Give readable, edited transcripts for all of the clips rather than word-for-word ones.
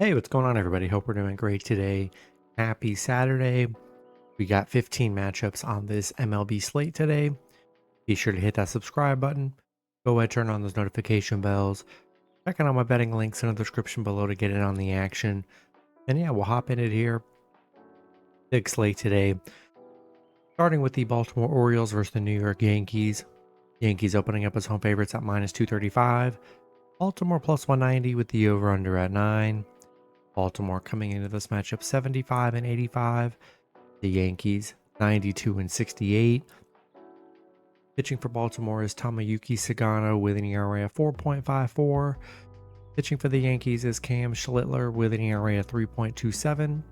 Hey, what's going on, everybody? Hope we're doing great today. Happy Saturday. We got 15 matchups on this MLB slate today. Be sure to hit that subscribe button. Go ahead, turn on those notification bells. Check out all my betting links in the description below to get in on the action. And yeah, we'll hop in it here. Big slate today. Starting with the Baltimore Orioles versus the New York Yankees. Yankees opening up as home favorites at minus 235. Baltimore plus 190 with the over-under at 9. Baltimore coming into this matchup 75 and 85. The Yankees 92 and 68. Pitching for Baltimore is Tomoyuki Sagano with an ERA of 4.54. Pitching for the Yankees is Cam Schlittler with an ERA of 3.27.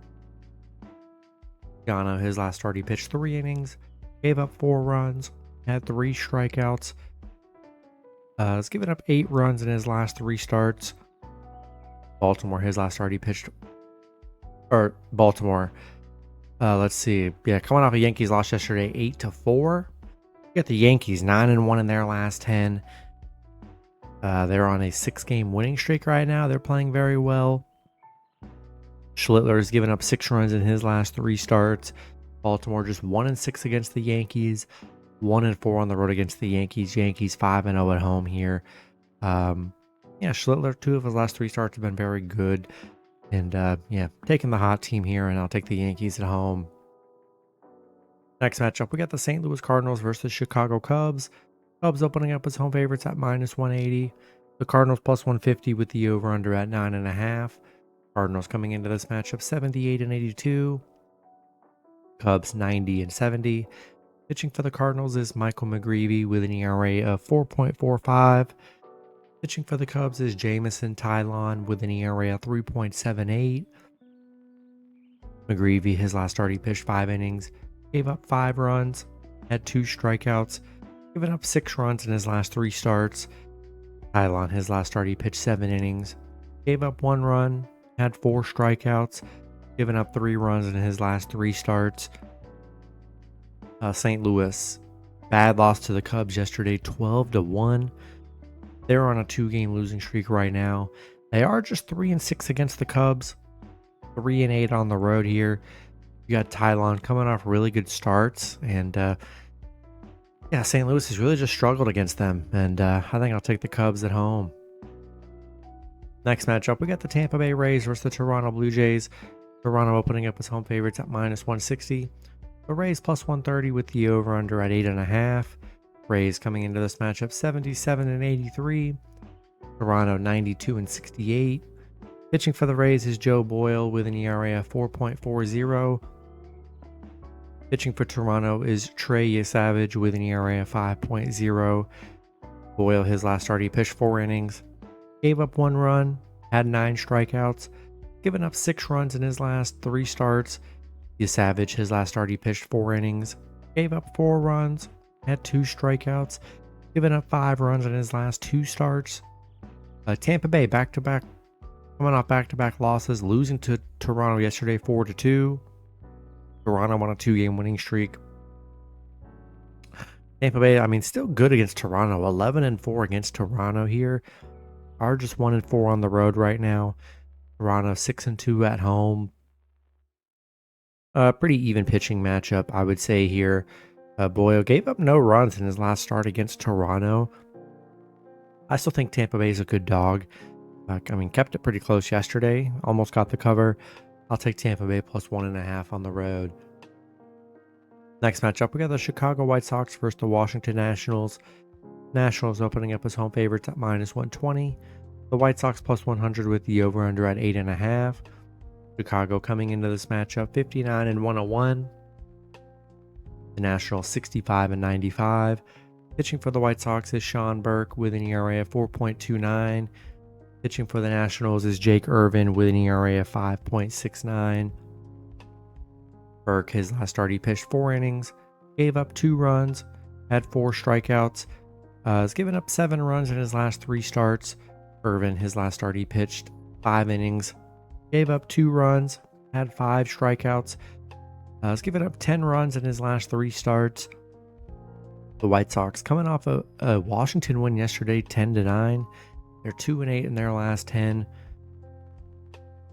Sagano, his last start, he pitched 3 innings, gave up 4 runs, had 3 strikeouts. Has given up 8 runs in his last 3 starts. Baltimore, his last start, he pitched, or Baltimore, let's see, yeah, coming off a Yankees loss yesterday, 8-4. You got the Yankees 9-1 in their last 10. They're on a 6-game winning streak right now. They're playing very well. Schlittler has given up 6 runs in his last 3 starts. Baltimore just 1-6 against the Yankees, 1-4 on the road against the Yankees. Yankees 5-0 at home here. Yeah, Schlittler, 2 of his last 3 starts have been very good. And yeah, taking the hot team here, and I'll take the Yankees at home. Next matchup, we got the St. Louis Cardinals versus the Chicago Cubs. Cubs opening up as home favorites at minus 180. The Cardinals plus 150 with the over-under at 9.5. Cardinals coming into this matchup 78 and 82. Cubs 90 and 70. Pitching for the Cardinals is Michael McGreevy with an ERA of 4.45. Pitching for the Cubs is Jamison Tylon with an ERA of 3.78. McGreevy, his last start, he pitched 5 innings, gave up 5 runs, had 2 strikeouts, given up 6 runs in his last 3 starts. Tylon, his last start, he pitched 7 innings, gave up 1 run, had 4 strikeouts, given up 3 runs in his last 3 starts. St. Louis, bad loss to the Cubs yesterday, 12-1. They're on a 2-game losing streak right now. They are just 3-6 against the Cubs, 3-8 on the road here. You got Tylon coming off really good starts, and yeah, St. Louis has really just struggled against them, and I think I'll take the Cubs at home. Next matchup, we got the Tampa Bay Rays versus the Toronto Blue Jays. Toronto opening up as home favorites at minus 160. The Rays plus 130 with the over-under at 8.5. Rays coming into this matchup 77 and 83. Toronto 92 and 68. Pitching for the Rays is Joe Boyle with an ERA of 4.40. Pitching for Toronto is Trey Savage with an ERA of 5.0. Boyle, his last start, he pitched 4 innings, gave up 1 run, had 9 strikeouts, given up 6 runs in his last 3 starts. Savage, his last start, he pitched 4 innings, gave up 4 runs, had 2 strikeouts, given up 5 runs in his last 2 starts. Tampa Bay back-to-back, coming off back-to-back losses, losing to Toronto yesterday 4-2. Toronto on a 2-game winning streak. Tampa Bay, I mean, still good against Toronto. 11-4 against Toronto here. Are just 1-4 on the road right now. Toronto 6-2 at home. Pretty even pitching matchup, I would say here. Boyle gave up no runs in his last start against Toronto. I still think Tampa Bay is a good dog. I mean, kept it pretty close yesterday. Almost got the cover. I'll take Tampa Bay plus 1.5 on the road. Next matchup, we got the Chicago White Sox versus the Washington Nationals. Nationals opening up as home favorites at minus 120. The White Sox plus 100 with the over-under at 8.5. Chicago coming into this matchup 59 and 101. The Nationals 65 and 95. Pitching for the White Sox is Sean Burke with an ERA of 4.29. Pitching for the Nationals is Jake Irvin with an ERA of 5.69. Burke, his last start, he pitched 4 innings, gave up 2 runs, had 4 strikeouts, has given up 7 runs in his last 3 starts. Irvin, his last start, he pitched 5 innings, gave up 2 runs, had 5 strikeouts, has given up 10 runs in his last 3 starts. The White Sox coming off a Washington win yesterday, 10-9. They're 2-8 in their last 10.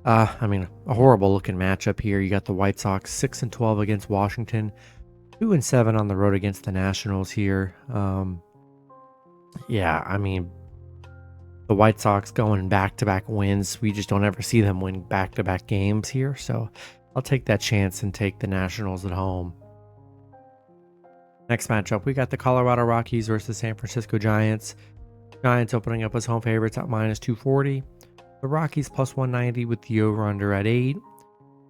I mean, a horrible looking matchup here. You got the White Sox 6-12 against Washington, 2-7 on the road against the Nationals here. Yeah, I mean, the White Sox going back-to-back wins. We just don't ever see them win back-to-back games here. So I'll take that chance and take the Nationals at home. Next matchup, we got the Colorado Rockies versus San Francisco Giants. Giants opening up as home favorites at -240. The Rockies plus 190 with the over-under at 8.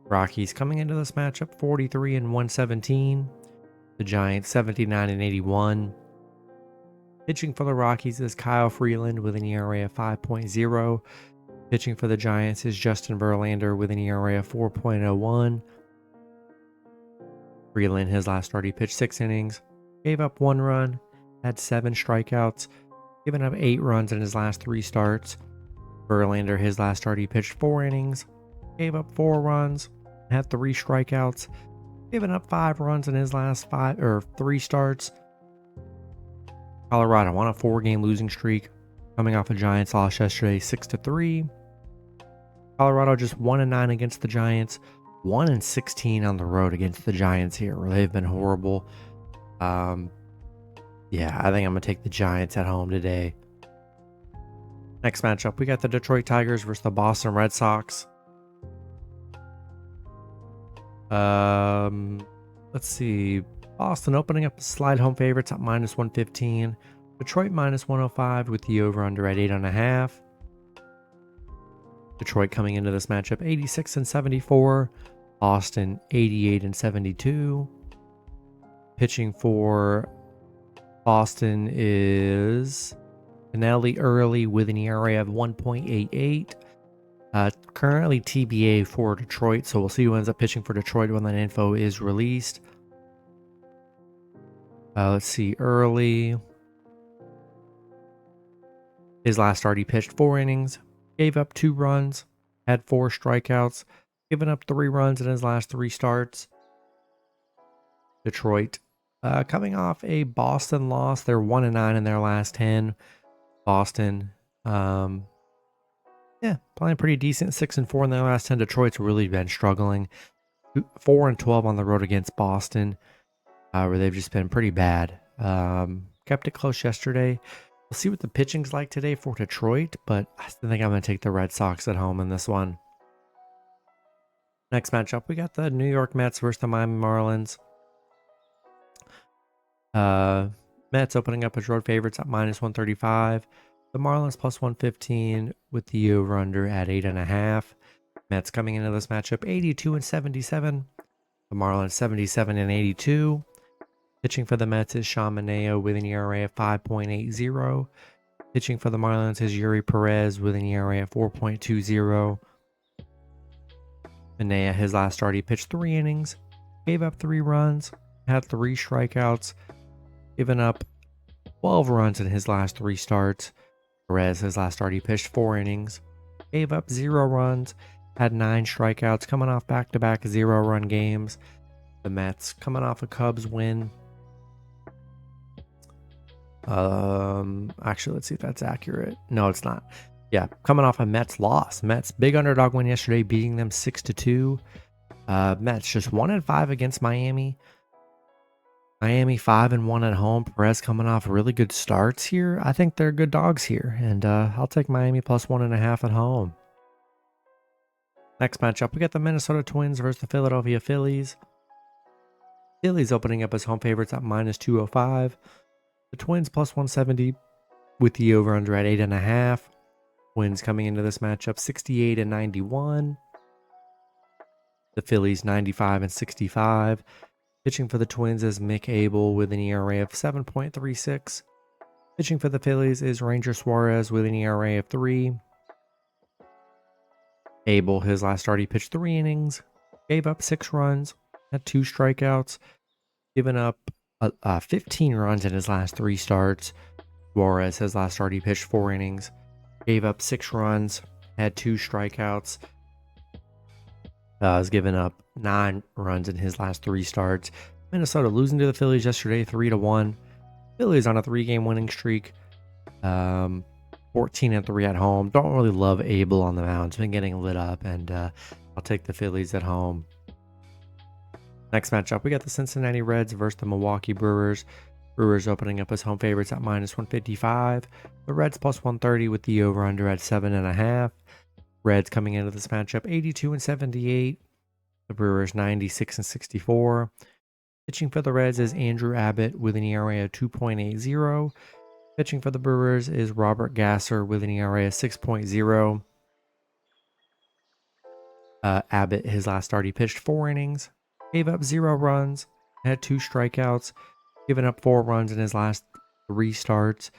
Rockies coming into this matchup 43-117. The Giants 79-81. Pitching for the Rockies is Kyle Freeland with an ERA of 5.0. Pitching for the Giants is Justin Verlander with an ERA of 4.01. Freeland, his last start, he pitched 6 innings, gave up 1 run, had 7 strikeouts, given up 8 runs in his last 3 starts. Verlander, his last start, he pitched 4 innings, gave up 4 runs, had 3 strikeouts, given up 5 runs in his last 3 starts. Colorado on a 4-game losing streak, coming off a Giants loss yesterday, 6-3. Colorado just 1-9 against the Giants, 1-16 on the road against the Giants here, where they've been horrible. Yeah, I think I'm gonna take the Giants at home today. Next matchup, we got the Detroit Tigers versus the Boston Red Sox. Let's see. Boston opening up the slide home favorites at -115. Detroit -105 with the over-under at 8.5. Detroit coming into this matchup 86-74. Boston 88-72. Pitching for Boston is Kennelly Early with an ERA of 1.88. Currently TBA for Detroit, so we'll see who ends up pitching for Detroit when that info is released. Let's see, Early. His last start, he pitched 4 innings, gave up 2 runs, had 4 strikeouts, given up 3 runs in his last 3 starts. Detroit, coming off a Boston loss, they're 1-9 in their last 10. Boston, playing pretty decent, 6-4 in their last 10. Detroit's really been struggling, 4-12 on the road against Boston, where they've just been pretty bad. Kept it close yesterday. We'll see what the pitching's like today for Detroit, but I still think I'm going to take the Red Sox at home in this one. Next matchup, we got the New York Mets versus the Miami Marlins. Mets opening up as road favorites at -135. The Marlins plus 115 with the over-under at 8.5. Mets coming into this matchup 82-77. The Marlins 77-82. Pitching for the Mets is Sean Manaea with an ERA of 5.80. Pitching for the Marlins is Yuri Perez with an ERA of 4.20. Manaea, his last start, he pitched 3 innings, gave up 3 runs, had 3 strikeouts, given up 12 runs in his last 3 starts. Perez, his last start, he pitched 4 innings, gave up 0 runs, had 9 strikeouts, coming off back-to-back 0-run games. The Mets coming off a Cubs win. Actually, let's see if that's accurate. No, it's not. Yeah, coming off a Mets loss. Mets big underdog win yesterday, beating them 6-2. Mets just 1-5 against Miami. Miami 5-1 at home. Perez coming off really good starts here. I think they're good dogs here, and I'll take Miami plus 1.5 at home. Next matchup, we got the Minnesota Twins versus the Philadelphia Phillies. Phillies opening up as home favorites at -205. The Twins plus 170 with the over-under at 8.5. Twins coming into this matchup 68-91. The Phillies 95-65. Pitching for the Twins is Mick Abel with an ERA of 7.36. Pitching for the Phillies is Ranger Suarez with an ERA of 3. Abel, his last start, he pitched 3 innings, gave up 6 runs, had 2 strikeouts, given up 15 runs in his last 3 starts. Suarez, his last start, he pitched 4 innings, gave up 6 runs, had 2 strikeouts. Has given up 9 runs in his last 3 starts. Minnesota losing to the Phillies yesterday, 3-1. Phillies on a 3-game winning streak. 14-3 at home. Don't really love Abel on the mound. It's been getting lit up, and I'll take the Phillies at home. Next matchup, we got the Cincinnati Reds versus the Milwaukee Brewers. Brewers opening up as home favorites at -155. The Reds +130 with the over-under at 7.5. Reds coming into this matchup 82-78. The Brewers 96-64. Pitching for the Reds is Andrew Abbott with an ERA of 2.80. Pitching for the Brewers is Robert Gasser with an ERA of 6.0. Abbott, his last start, he pitched 4 innings, gave up 0 runs, had 2 strikeouts, given up 4 runs in his last 3 starts.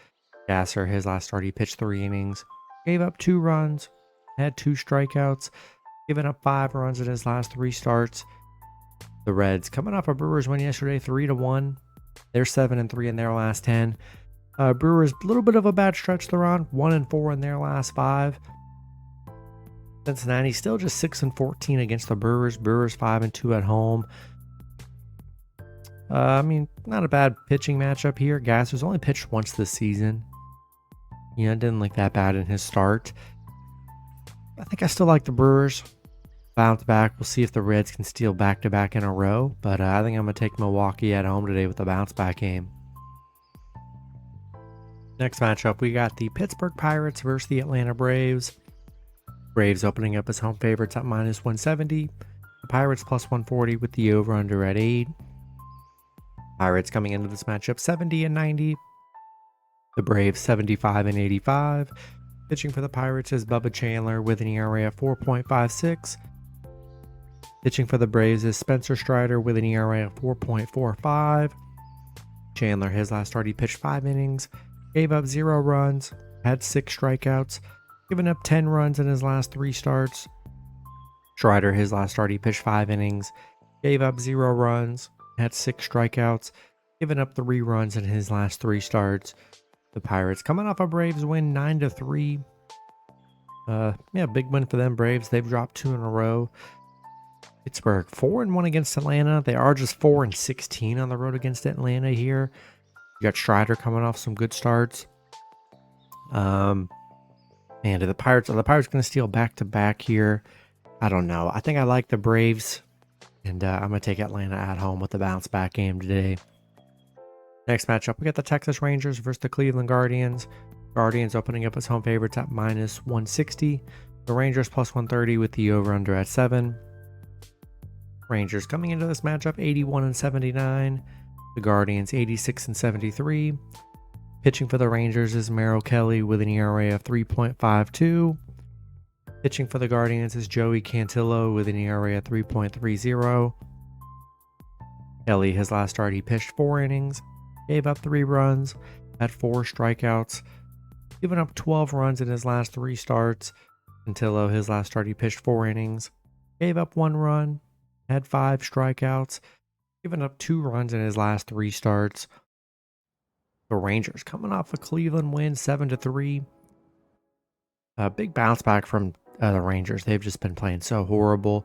Gasser, his last start, he pitched 3 innings, gave up 2 runs, had 2 strikeouts, given up 5 runs in his last 3 starts. The Reds, coming off a Brewers win yesterday, 3-1. They're 7-3 in their last 10. Brewers, a little bit of a bad stretch they're on, 1-4 in their last 5. Cincinnati still just 6-14 against the Brewers. Brewers 5-2 at home. I mean, not a bad pitching matchup here. Gasser's only pitched once this season. Didn't look that bad in his start. I think I still like the Brewers. Bounce back. We'll see if the Reds can steal back-to-back in a row. But I think I'm going to take Milwaukee at home today with the bounce-back game. Next matchup, we got the Pittsburgh Pirates versus the Atlanta Braves. Braves opening up as home favorites at -170. The Pirates +140 with the over-under at 8. Pirates coming into this matchup 70-90. The Braves 75-85. Pitching for the Pirates is Bubba Chandler with an ERA of 4.56. Pitching for the Braves is Spencer Strider with an ERA of 4.45. Chandler, his last start, he pitched 5 innings, gave up 0 runs, had 6 strikeouts, given up 10 runs in his last 3 starts. Strider, his last start, he pitched 5 innings, gave up 0 runs, had 6 strikeouts, given up 3 runs in his last 3 starts. The Pirates coming off a Braves win 9-3. Big win for them Braves. They've dropped 2 in a row. Pittsburgh 4-1 against Atlanta. They are just 4-16 on the road against Atlanta here. You got Strider coming off some good starts. And the Pirates going to steal back-to-back here? I don't know. I think I like the Braves, and I'm going to take Atlanta at home with the bounce-back game today. Next matchup, we got the Texas Rangers versus the Cleveland Guardians. Guardians opening up as home favorites at -160. The Rangers +130 with the over-under at 7. Rangers coming into this matchup 81-79. The Guardians 86-73. Pitching for the Rangers is Merrill Kelly with an ERA of 3.52. Pitching for the Guardians is Joey Cantillo with an ERA of 3.30. Kelly, his last start, he pitched 4 innings, gave up 3 runs, had 4 strikeouts, given up 12 runs in his last 3 starts. Cantillo, his last start, he pitched 4 innings, gave up 1 run, had 5 strikeouts, given up 2 runs in his last 3 starts. The Rangers coming off a Cleveland win 7-3. A big bounce back from the Rangers. They've just been playing so horrible.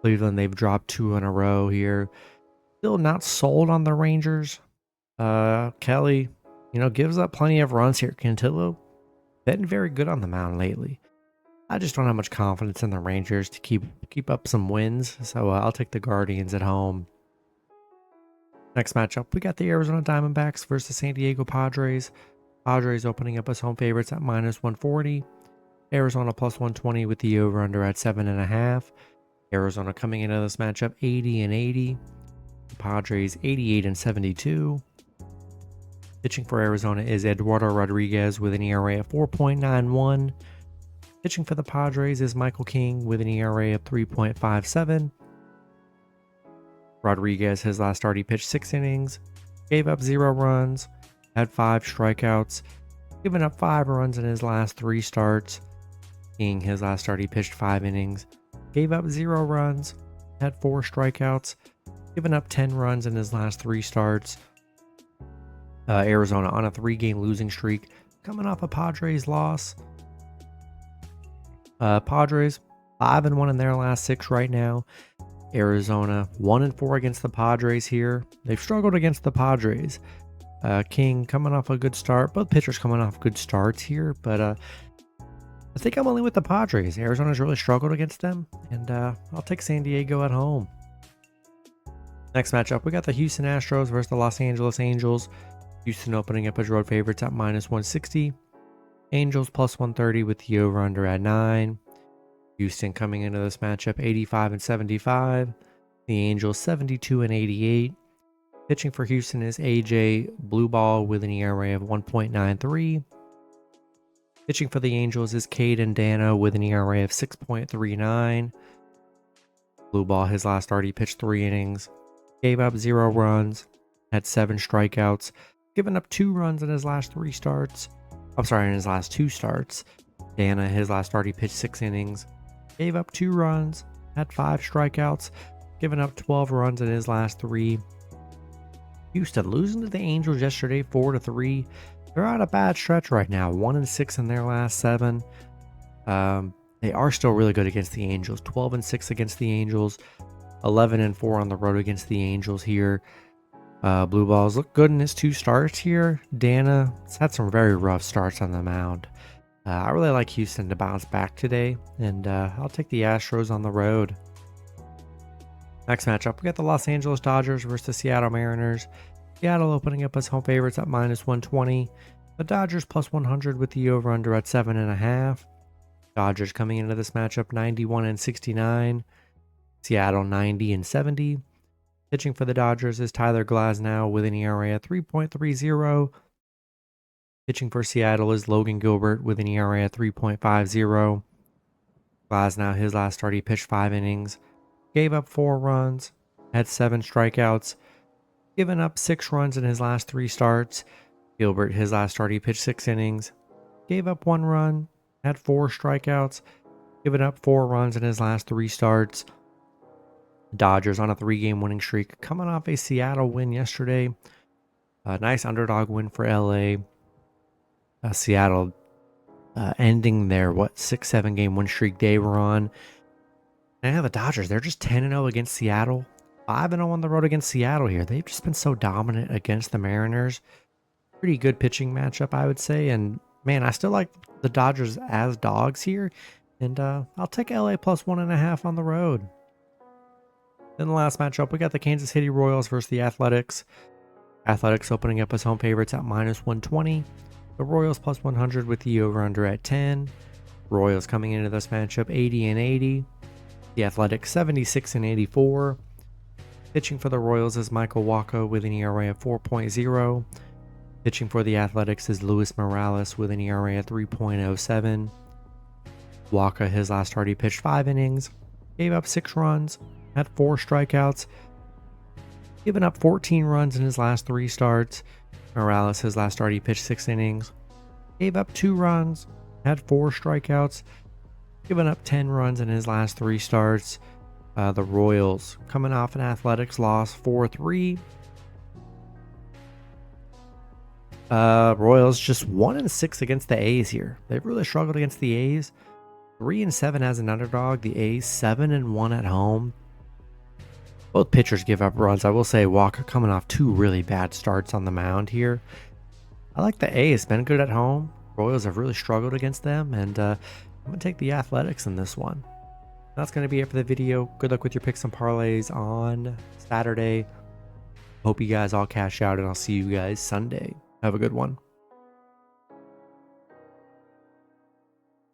Cleveland, they've dropped 2 in a row here. Still not sold on the Rangers. Kelly, gives up plenty of runs here. Cantillo, been very good on the mound lately. I just don't have much confidence in the Rangers to keep up some wins, so I'll take the Guardians at home. Next matchup, we got the Arizona Diamondbacks versus the San Diego Padres. Padres opening up as home favorites at -140. Arizona +120 with the over-under at 7.5. Arizona coming into this matchup 80-80. The Padres 88-72. Pitching for Arizona is Eduardo Rodriguez with an ERA of 4.91. Pitching for the Padres is Michael King with an ERA of 3.57. Rodriguez, his last start, he pitched 6 innings, gave up 0 runs, had 5 strikeouts, given up 5 runs in his last 3 starts. King, his last start, he pitched 5 innings, gave up 0 runs, had 4 strikeouts, given up 10 runs in his last 3 starts. Arizona on a 3-game losing streak, coming off a Padres loss. Padres 5-1 in their last 6 right now. Arizona 1-4 against the Padres here. They've struggled against the Padres. King coming off a good start. Both pitchers coming off good starts here, but I think I'm only with the Padres. Arizona's really struggled against them, and I'll take San Diego at home. Next matchup, we got the Houston Astros versus the Los Angeles Angels. Houston opening up as road favorites at -160. Angels +130 with the over-under at 9. Houston coming into this matchup 85-75. The Angels 72-88. Pitching for Houston is AJ Blueball with an ERA of 1.93. Pitching for the Angels is Caden Dano with an ERA of 6.39. Blueball, his last start, he pitched 3 innings, gave up 0 runs, had 7 strikeouts, given up 2 runs in his last 3 starts. In his last 2 starts. Dana, his last start, he pitched 6 innings, gave up 2 runs, had 5 strikeouts, given up 12 runs in his last 3. Houston losing to the Angels yesterday 4-3. They're on a bad stretch right now, 1-6 in their last 7. They are still really good against the Angels, 12-6 against the Angels, 11-4 on the road against the Angels here. Blue Balls look good in his 2 starts here. Dana has had some very rough starts on the mound. I really like Houston to bounce back today, and I'll take the Astros on the road. Next matchup, we got the Los Angeles Dodgers versus the Seattle Mariners. Seattle opening up as home favorites at -120. The Dodgers +100 with the over-under at 7.5. Dodgers coming into this matchup 91-69. Seattle 90-70. Pitching for the Dodgers is Tyler Glasnow with an ERA at 3.30. Pitching for Seattle is Logan Gilbert with an ERA at 3.50. Glasnow, his last start, he pitched 5 innings, gave up 4 runs, had 7 strikeouts, given up 6 runs in his last 3 starts. Gilbert, his last start, he pitched 6 innings, gave up 1 run, had 4 strikeouts, given up 4 runs in his last 3 starts. Dodgers on a 3-game winning streak, coming off a Seattle win yesterday. A nice underdog win for LA. Seattle ending their 6-7 game win streak they were on. And the Dodgers, they're just 10-0 against Seattle, 5-0 on the road against Seattle here. They've just been so dominant against the Mariners. Pretty good pitching matchup, I would say. And man, I still like the Dodgers as dogs here. And I'll take LA +1.5 on the road. Then the last matchup, we got the Kansas City Royals versus the Athletics. Athletics opening up as home favorites at -120. The Royals +100 with the over-under at 10. Royals coming into this matchup 80-80. The Athletics 76-84. Pitching for the Royals is Michael Wacha with an ERA of 4.0. Pitching for the Athletics is Luis Morales with an ERA of 3.07. Wacha, his last start, he pitched 5 innings, gave up 6 runs, had 4 strikeouts, given up 14 runs in his last 3 starts. Morales, his last start, he pitched 6 innings, gave up 2 runs, had 4 strikeouts, given up 10 runs in his last 3 starts. The Royals coming off an Athletics loss 4-3. Royals just 1-6 against the A's here. They've really struggled against the A's. 3-7 as an underdog. The A's 7-1 at home. Both pitchers give up runs. I will say Wacha coming off 2 really bad starts on the mound here. I like the A's. Been good at home. Royals have really struggled against them, and I'm going to take the Athletics in this one. That's going to be it for the video. Good luck with your picks and parlays on Saturday. Hope you guys all cash out, and I'll see you guys Sunday. Have a good one.